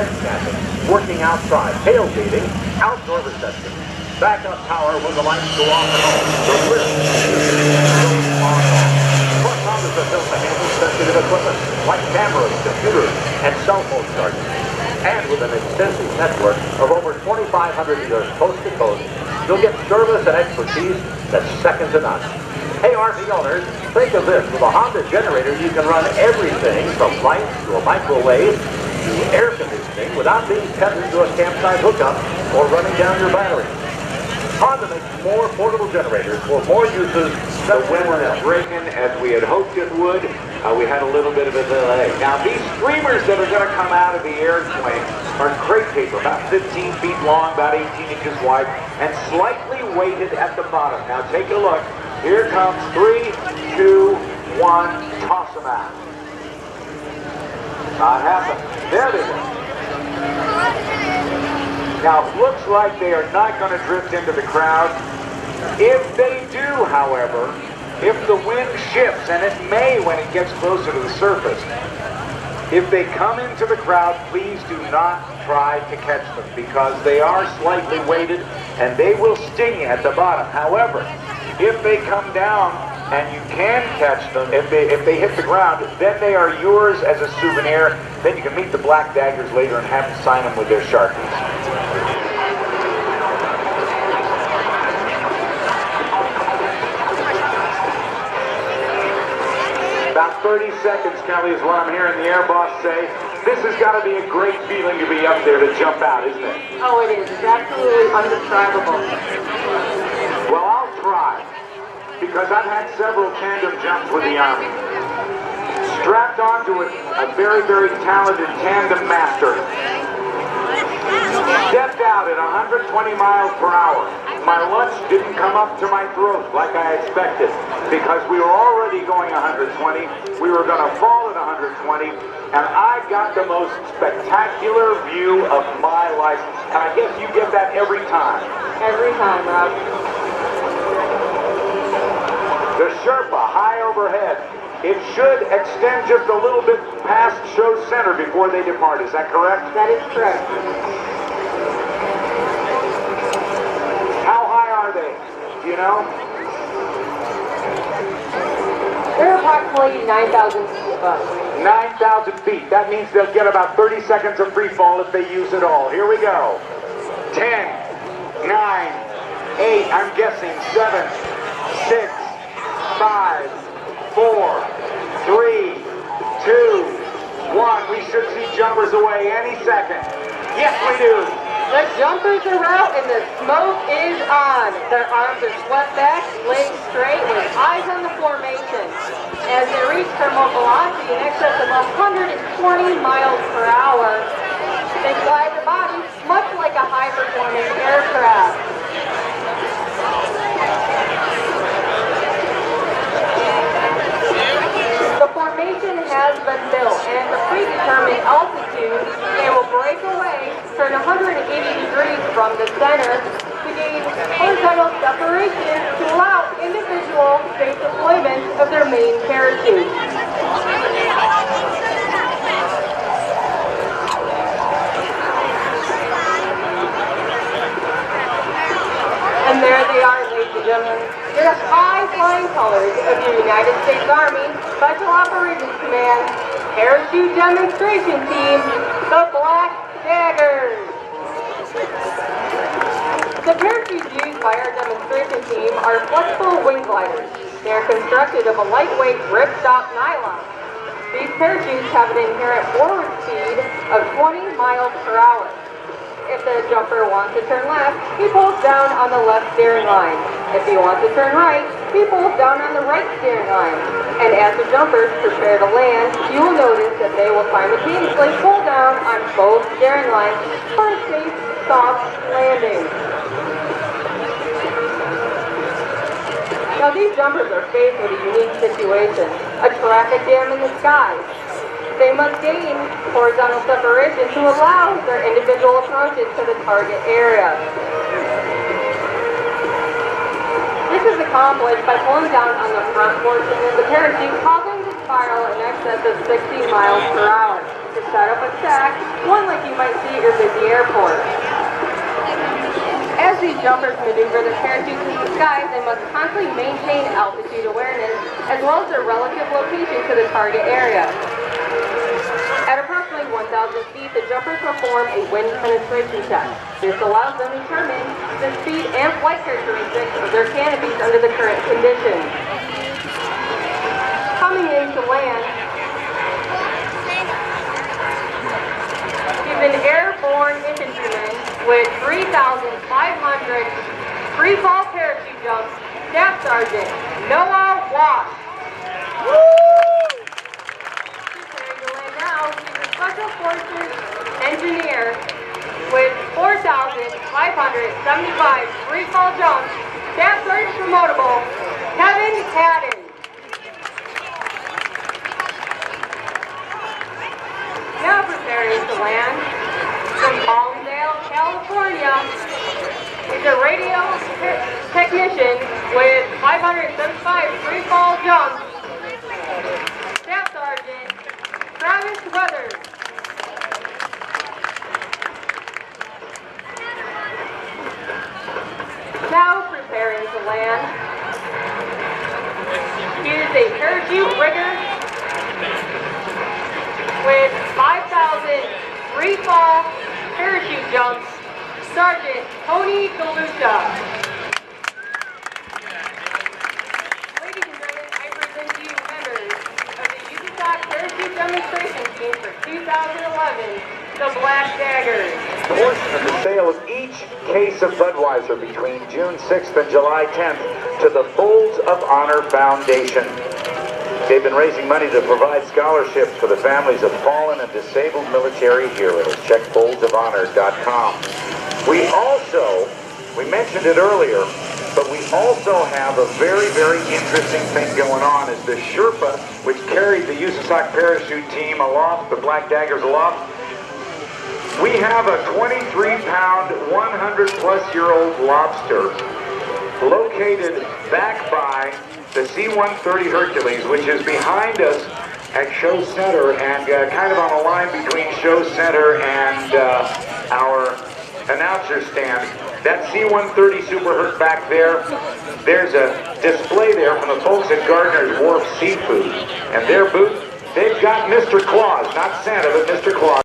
red snapping, working outside, tailgating, outdoor reception. Backup power when the lights go off at home. The blips goes on and off. Plus, Hondas are built to handle sensitive equipment like cameras, computers, and cell phone chargers. And with an extensive network of over 2,500 dealers coast to coast, you'll get service and expertise that's second to none. Hey, RV owners, think of this. With a Honda generator, you can run everything from lights to a microwave to air conditioning without being tethered to a campsite hookup or running down your battery. Honda makes more portable generators for more uses. The weather is breaking as we had hoped it would. We had a little bit of a delay. Now these streamers that are going to come out of the airplane are crepe paper, about 15 feet long, about 18 inches wide, and slightly weighted at the bottom. Now take a look. Here comes 3, 2, 1, toss them out. Not happening. There they go. Now, it looks like they are not going to drift into the crowd. If they do, however, if the wind shifts, and it may when it gets closer to the surface, if they come into the crowd, please do not try to catch them because they are slightly weighted and they will sting you at the bottom. However, if they come down and you can catch them, if they hit the ground, then they are yours as a souvenir. Then you can meet the Black Daggers later and have them sign them with their Sharpies. About 30 seconds, Kelly, is what I'm hearing the air boss say. This has got to be a great feeling to be up there to jump out, isn't it? Oh, it is. It's absolutely undescribable. Well, I'll try, because I've had several tandem jumps with the Army. Strapped onto a very, very talented tandem master. Stepped out at 120 miles per hour. My lunch didn't come up to my throat like I expected because we were already going 120. We were going to fall at 120, and I got the most spectacular view of my life. And I guess you get that every time. Every time, Rob. The Sherpa high overhead. It should extend just a little bit past show center before they depart. Is that correct? That is correct. How high are they? Do you know? They're approximately 9,000 feet above. 9,000 feet. That means they'll get about 30 seconds of free fall if they use it all. Here we go. 10, 9, 8, I'm guessing 7, 6, 5, 4, 3, 2, 1. We should see jumpers away any second. Yes, we do. The jumpers are out and the smoke is on. Their arms are swept back, legs straight, with eyes on the formation. As they reach thermal velocity in excess of 120 miles per hour, they glide the body much like a high-performing aircraft. The formation has been built, and at a predetermined altitude, they will break away, turn 180 degrees from the center to gain horizontal separation to allow individual safe deployment of their main parachute. And there they are, ladies and gentlemen. They're the high-flying colors of the United States Army Special Operations Command Parachute Demonstration Team, the Black Daggers. The parachutes used by our demonstration team are flexible wing gliders. They are constructed of a lightweight ripstop nylon. These parachutes have an inherent forward speed of 20 miles per hour. If the jumper wants to turn left, he pulls down on the left steering line. If he wants to turn right, he pulls down on the right steering line. And as the jumpers prepare to land, you will notice that they will simultaneously pull down on both steering lines for a safe, soft landing. Now these jumpers are faced with a unique situation, a traffic jam in the skies. They must gain horizontal separation to allow their individual approaches to the target area. This is accomplished by pulling down on the front portion of the parachute, causing the spiral in excess of 60 miles per hour. The set up a stack, one like you might see at your busy airport. As these jumpers maneuver their parachutes in the skies, they must constantly maintain altitude awareness as well as their relative location to the target area. At approximately 1,000 feet, the jumpers perform a wind penetration test. This allows them to determine the speed and flight characteristics of their canopies under the current conditions. Coming in to land is an airborne infantryman with 3,500 free-fall parachute jumps, Staff Sergeant Noah Watt. Preparing to land now is a Special Forces engineer with 4,575 free-fall jumps, Staff Sergeant Promotable Kevin Cadden. Now preparing to land from Palmdale, California, is a radio technician with 575 free-fall jumps, Staff Sergeant Travis Weathers. Now preparing to land, he is a parachute rigger with 5,000 free-fall parachute jumps, Sergeant Tony Galucha. Ladies and gentlemen, I present to you members of the USASOC Parachute Demonstration Team for 2011, the Black Daggers. A portion of the sale of each case of Budweiser between June 6th and July 10th to the Folds of Honor Foundation. They've been raising money to provide scholarships for the families of fallen and disabled military heroes. Check foldsofhonor.com. We mentioned it earlier, but we also have a very, very interesting thing going on. Is the Sherpa, which carried the USASOC parachute team aloft, the Black Daggers aloft, we have a 23-pound, 100-plus-year-old lobster located back by the C-130 Hercules, which is behind us at Show Center and kind of on a line between Show Center and our announcer stand. That C-130 Super Herc back there, there's a display there from the folks at Gardner's Wharf Seafood. And their booth, they've got Mr. Claus, not Santa, but Mr. Claus.